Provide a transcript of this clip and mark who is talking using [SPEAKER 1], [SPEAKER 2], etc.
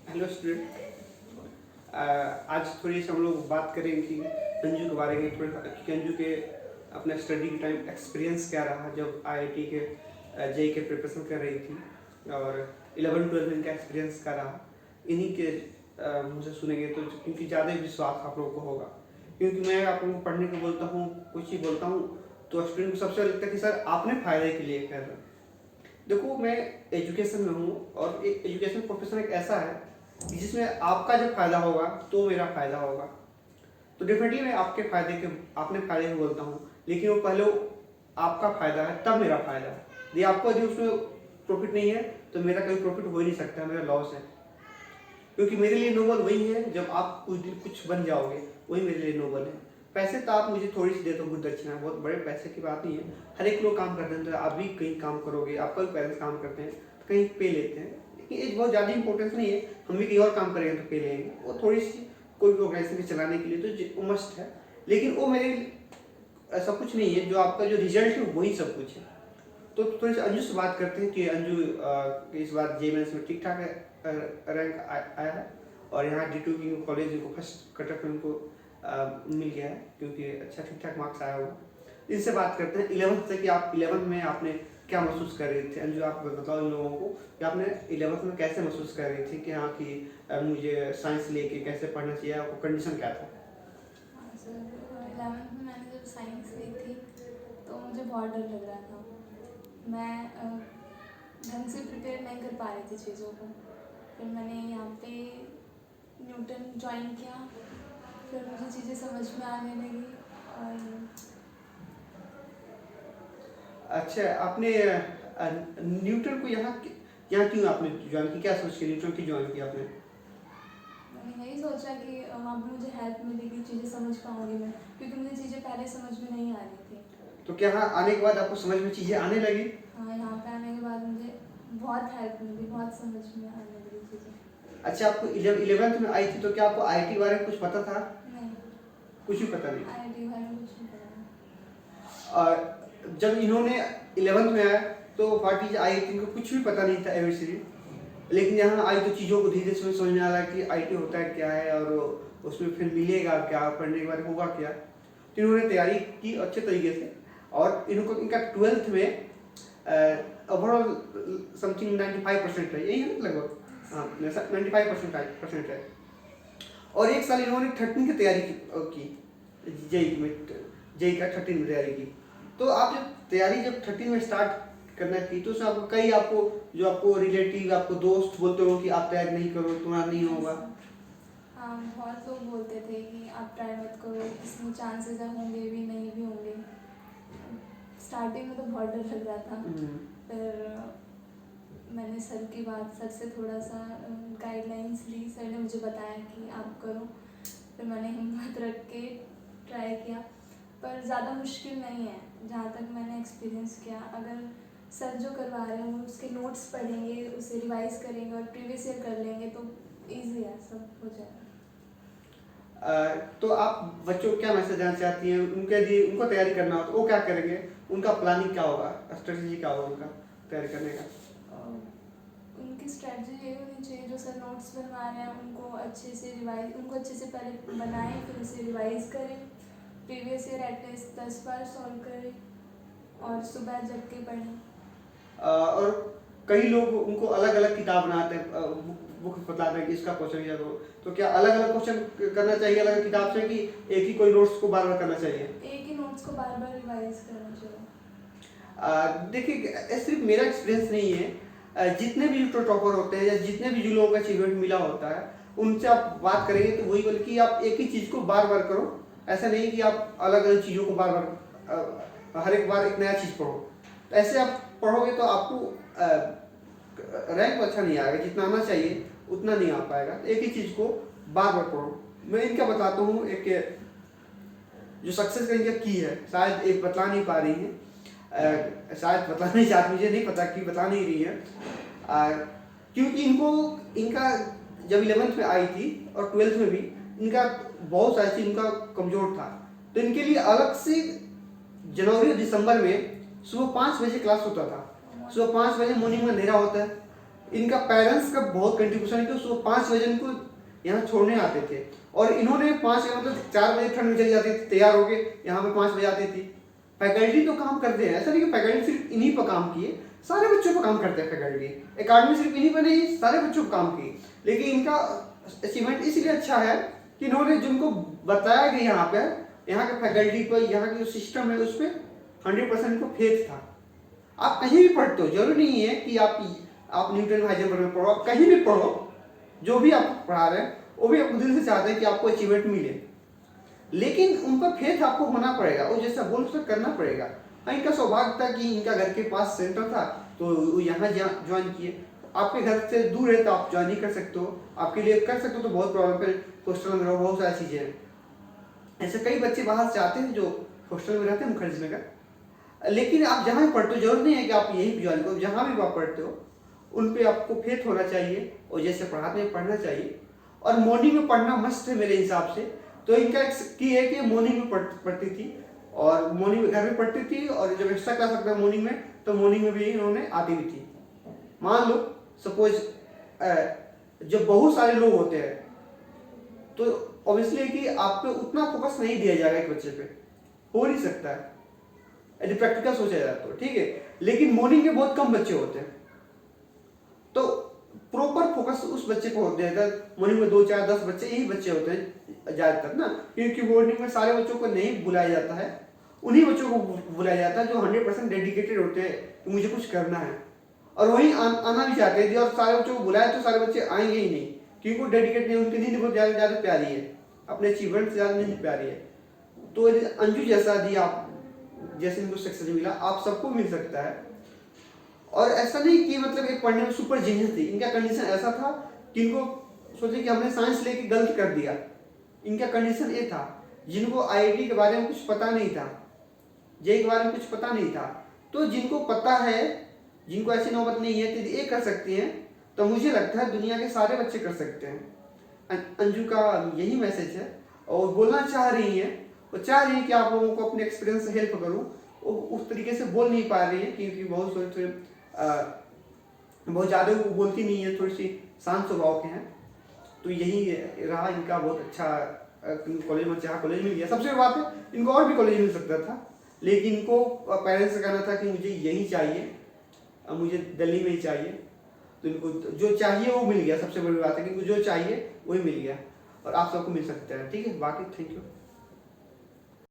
[SPEAKER 1] Hello student. आज थोड़ी सी हम लोग बात करेंगे कि अंजू के बारे में, थोड़ा कि अंजू के अपने स्टडी के टाइम एक्सपीरियंस क्या रहा जब आईआईटी के जेई के प्रिपरेशन कर रही थी, और 11-12 में इनका एक्सपीरियंस क्या रहा। इन्हीं के मुझसे सुनेंगे तो क्योंकि ज़्यादा विश्वास आप लोगों को होगा, क्योंकि मैं आप लोगों को पढ़ने को बोलता हूँ, कुछ ही बोलता हूँ तो स्टूडेंट को सबसे लगता है कि सर आपने फ़ायदे के लिए कर रहे हैं। देखो, मैं एजुकेशन में हूँ और एक एजुकेशन प्रोफेशन एक ऐसा है कि जिसमें आपका जब फायदा होगा तो मेरा फायदा होगा। तो डेफिनेटली मैं आपके फायदे के अपने फायदे को बोलता हूँ, लेकिन वो पहले आपका फायदा है तब मेरा फायदा है। यदि आपको यदि उसमें प्रॉफिट नहीं है तो मेरा कभी प्रॉफिट हो ही नहीं सकता, मेरा लॉस है। क्योंकि मेरे लिए नोबल वही है जब आप कुछ दिन कुछ बन जाओगे, वही मेरे लिए नोबल है। पैसे तो आप मुझे थोड़ी सी दे दो, गुड दक्षिणा, बहुत बड़े पैसे की बात नहीं है। हर एक लोग काम करते हैं, तो आप भी कहीं काम करोगे, आपका भी पेरेंट्स काम करते हैं तो कहीं पे लेते हैं, लेकिन एज बहुत ज़्यादा इंपॉर्टेंस नहीं है। हम भी कहीं और काम करेंगे तो पे लेंगे, वो थोड़ी सी कोई भी ऑर्गेनाइजेशन चलाने के लिए तो वो मस्ट है। लेकिन वो मेरे ऐसा कुछ नहीं है, जो आपका जो रिजल्ट है वही सब कुछ है। तो थोड़ी सी अंजू से बात करते हैं कि अंजू इस बार जे मेंस में ठीक ठाक रैंक आया है, और यहाँ D2 की कॉलेज को फर्स्ट कटअप में उनको मिल गया है, क्योंकि अच्छा ठीक ठाक मार्क्स आया हुआ। इनसे बात करते हैं 11th से कि आप 11th में आपने क्या महसूस कर रहे थे। अंजू आप बताओ इन लोगों को कि आपने 11th में कैसे महसूस कर रही थी कि हाँ कि मुझे साइंस लेके कैसे पढ़ना चाहिए, आपको कंडीशन क्या था।
[SPEAKER 2] हाँ सर, 11th में मैंने जब साइंस ली थी तो मुझे बहुत डर लग रहा था। मैं ढंग से प्रिपेयर नहीं कर पा रही थी चीज़ों को। फिर मैंने यहाँ पे न्यूटन ज्वाइन किया, फिर मुझे चीज़ें समझ में आने लगी। और
[SPEAKER 1] अच्छा, आपने न्यूटन को यहाँ क्यों आपने ज्वाइन की, क्या सोच के न्यूटन की ज्वाइन की आपने।
[SPEAKER 2] मैंने यही सोचा कि वहाँ पे मुझे हेल्प मिलेगी, चीज़ें समझ पाऊँगी मैं, क्योंकि मुझे चीज़ें पहले समझ में नहीं आ रही थी।
[SPEAKER 1] तो क्या यहाँ आने के बाद आपको समझ में चीज़ें आने लगी।
[SPEAKER 2] हाँ, यहाँ पे आने के बाद मुझे बहुत हेल्प मिली, बहुत समझ में आने लगी चीज़ें।
[SPEAKER 1] अच्छा, आपको 11th में आई थी तो क्या आपको आईआईटी के बारे में कुछ पता था।
[SPEAKER 2] नहीं,
[SPEAKER 1] कुछ भी पता नहीं।
[SPEAKER 2] आईआईटी बारे में कुछ नहीं पता।
[SPEAKER 1] और जब इन्होंने 11th में आया तो व्हाट इज आईआईटी, इनको कुछ भी पता नहीं था एबीसीडी। लेकिन यहाँ आई तो चीज़ों को धीरे से समझ में आ रहा है कि आईआईटी होता है क्या है, और उसमें फिर मिलेगा क्या, पढ़ने के बाद होगा क्या। तो इन्होंने तैयारी की अच्छे तरीके से, और इनको इनका 12th में ओवरऑल समथिंग 95% है, यही है लगभग। हाँ, 95% है। और एक साल इन्होंने 13 की तैयारी की जेई में, जेई का 13 में तैयारी की। तो आप जब तैयारी जब 13 में स्टार्ट करना की तो उसमें आपको कई आपको जो आपको रिलेटिव आपको दोस्त बोलते हो कि आप तैयारी नहीं करो, तुम्हारा नहीं होगा।
[SPEAKER 2] हाँ, बहुत लोग बोलते थे कि आप ट्राई मत करो, इसमें चांसेस होंगे भी, नहीं भी होंगे। स्टार्टिंग में तो बहुत डर लग रहा था। फिर मैंने सर की बात, सर से थोड़ा सा गाइडलाइंस ली, सर ने मुझे बताया कि आप करो। फिर मैंने हिम्मत रख के ट्राई किया, पर ज़्यादा मुश्किल नहीं है जहाँ तक मैंने एक्सपीरियंस किया। अगर सर जो करवा रहे हैं वो उसके नोट्स पढ़ेंगे, उसे रिवाइज करेंगे और प्रीवियस ईयर कर लेंगे तो ईजी है, सब हो जाएगा।
[SPEAKER 1] तो आप बच्चों को क्या मैसेज देना चाहती हैं, उनके लिए उनको तैयारी करना हो तो वो क्या करेंगे, उनका प्लानिंग क्या होगा, स्ट्रेटजी क्या होगा उनका तैयारी करने का।
[SPEAKER 2] उनकी स्ट्रेटजी ये होनी चाहिए, जो सर नोट्स बनवा रहे हैं उनको अच्छे से रिवाइज, उनको अच्छे से पहले बनाएं, फिर उसे रिवाइज करें, प्रीवियस ईयर एटलीस्ट 10 बार सॉल्व करें और सुबह जग के पढ़ें।
[SPEAKER 1] और कई लोग उनको अलग अलग किताब बनाते हैं, बुक बताते हैं कि इसका क्वेश्चन या तो क्या अलग अलग क्वेश्चन करना चाहिए अलग किताब से, कि एक ही कोई नोट्स को बार बार करना चाहिए।
[SPEAKER 2] एक ही नोट्स को बार बार रिवाइज करना चाहिए।
[SPEAKER 1] देखिए, सिर्फ मेरा एक्सपीरियंस नहीं है, जितने भी जो टॉपर होते हैं या जितने भी जो लोगों का अचीवमेंट मिला होता है उनसे आप बात करेंगे तो वही बोले कि आप एक ही चीज़ को बार बार करो। ऐसा नहीं कि आप अलग अलग चीज़ों को बार बार हर एक बार एक नया चीज़ पढ़ो। तो ऐसे आप पढ़ोगे तो आपको रैंक अच्छा नहीं आएगा, जितना आना चाहिए उतना नहीं आ पाएगा। तो एक ही चीज़ को बार बार पढ़ो। मैं इनका बताता हूँ, एक जो सक्सेस का इनका की है, शायद एक बता नहीं पा रही है, शायद बता नहीं चाहती, मुझे नहीं पता कि बता नहीं रही है, क्योंकि इनका जब 11th में आई थी और 12th में भी इनका बहुत सारी चीज़ इनका कमज़ोर था। तो इनके लिए अलग से जनवरी और दिसंबर में सुबह 5 बजे क्लास होता था। सुबह 5 बजे मॉर्निंग में अंधेरा होता है, इनका पेरेंट्स का बहुत कंट्रीब्यूशन है कि उसको 5 बजे इनको यहाँ छोड़ने आते थे, और इन्होंने 5 मतलब 4 बजे ठंड में चली जाती थी तैयार होके, यहाँ पे 5 बजे आती थी। फैकल्टी तो काम करते हैं, ऐसा नहीं कि फैकल्टी सिर्फ इन्हीं पर काम किए, सारे बच्चों पर काम करते हैं फैकल्टी। एकेडमी सिर्फ इन्हीं पर नहीं, सारे बच्चों पर काम किए। लेकिन इनका अचीवमेंट इसलिए अच्छा है कि इन्होंने जिनको बताया कि यहाँ पे यहाँ के फैकल्टी पर, यहाँ के जो सिस्टम है उस पर 100% को फेथ था। आप कहीं भी पढ़ते हो, जरूरी नहीं है कि आप न्यूटन हाइजेनबर्ग में पढ़ो, आप कहीं भी पढ़ो, जो भी आप पढ़ा रहे हैं वो भी आपको दिल से चाहते हैं कि आपको अचीवमेंट मिले, लेकिन उन पर फेथ आपको होना पड़ेगा, वो जैसा बोल उसे करना पड़ेगा। हाँ, इनका सौभाग्य था कि इनका घर के पास सेंटर था तो वो यहाँ ज्वाइन किए। आपके घर से दूर है तो आप ज्वाइन नहीं कर सकते हो, आपके लिए कर सकते हो तो बहुत प्रॉब्लम है, हॉस्टल में रहो, बहुत सारी चीज़ें हैं। ऐसे कई बच्चे बाहर से आते हैं जो हॉस्टल में रहते हैं मुखर्जी नगर। लेकिन आप जहाँ भी पढ़ते हो, जरूरी नहीं है कि आप यहीं ज्वाइन करो, जहाँ भी आप पढ़ते हो उन पे आपको फेथ होना चाहिए और जैसे पढ़ाते हैं पढ़ना चाहिए। और मॉर्निंग में पढ़ना मस्त है मेरे हिसाब से। तो इनका एक की है कि मॉर्निंग में पढ़ती थी, और मॉर्निंग में घर में पढ़ती थी, और जब एक्स्ट्रा क्लास लगता है मॉर्निंग में तो मॉर्निंग में भी इन्होंने आती भी थी। मान लो सपोज जब बहुत सारे लोग होते हैं तो ऑब्वियसली कि आप पे उतना फोकस नहीं दिया जाएगा एक बच्चे पे, हो नहीं सकता है, यदि प्रैक्टिकल सोचा जाए तो ठीक है। लेकिन मॉर्निंग में बहुत कम बच्चे होते हैं तो प्रॉपर फोकस उस बच्चे को होता है। मॉर्निंग में 2 4 10 बच्चे यही बच्चे होते हैं ज्यादातर ना, क्योंकि मॉर्निंग में सारे बच्चों को नहीं बुलाया जाता है, उन्हीं बच्चों को बुलाया जाता है जो 100% डेडिकेटेड होते हैं कि मुझे कुछ करना है, और वही आना भी चाहते हैं। और सारे बच्चों को बुलाया तो सारे बच्चे आएंगे ही नहीं, क्योंकि वो डेडिकेट नहीं, उनकी नींद बहुत ज़्यादा प्यारी है, अपने अचीवमेंट से ज़्यादा नींद प्यारी है। तो अंजू जैसा दी आप, जैसे इनको सक्सेस मिला, आप सबको मिल सकता है। और ऐसा नहीं कि मतलब एक पढ़ने में सुपर जीनियस थी, इनका कंडीशन ऐसा था कि इनको सोचे कि हमने साइंस लेके गलत कर दिया। इनका कंडीशन ये था, जिनको आईआईटी के बारे में कुछ पता नहीं था, जेई के बारे में कुछ पता नहीं था, तो जिनको पता है, जिनको ऐसी नौबत नहीं है तो ये कर सकते हैं, तो मुझे लगता है दुनिया के सारे बच्चे कर सकते हैं। अंजू का यही मैसेज है, और बोलना चाह रही है, वो चाह रही है कि आप लोगों को अपने एक्सपीरियंस से हेल्प करूँ। वो उस तरीके से बोल नहीं पा रही है क्योंकि बहुत ज़्यादा वो बोलती नहीं है, थोड़ी सी शांत स्वभाव के हैं। तो यही रहा इनका बहुत अच्छा कॉलेज में, जहाँ कॉलेज मिल गया। सबसे बात है, इनको और भी कॉलेज मिल सकता था, लेकिन इनको पेरेंट्स से कहना था कि मुझे यही चाहिए, मुझे दिल्ली में ही चाहिए। तो इनको जो चाहिए वो मिल गया, सबसे बड़ी बात है कि इनको जो चाहिए वही मिल गया, और आप सबको मिल सकता है। ठीक है, बाकी थैंक यू।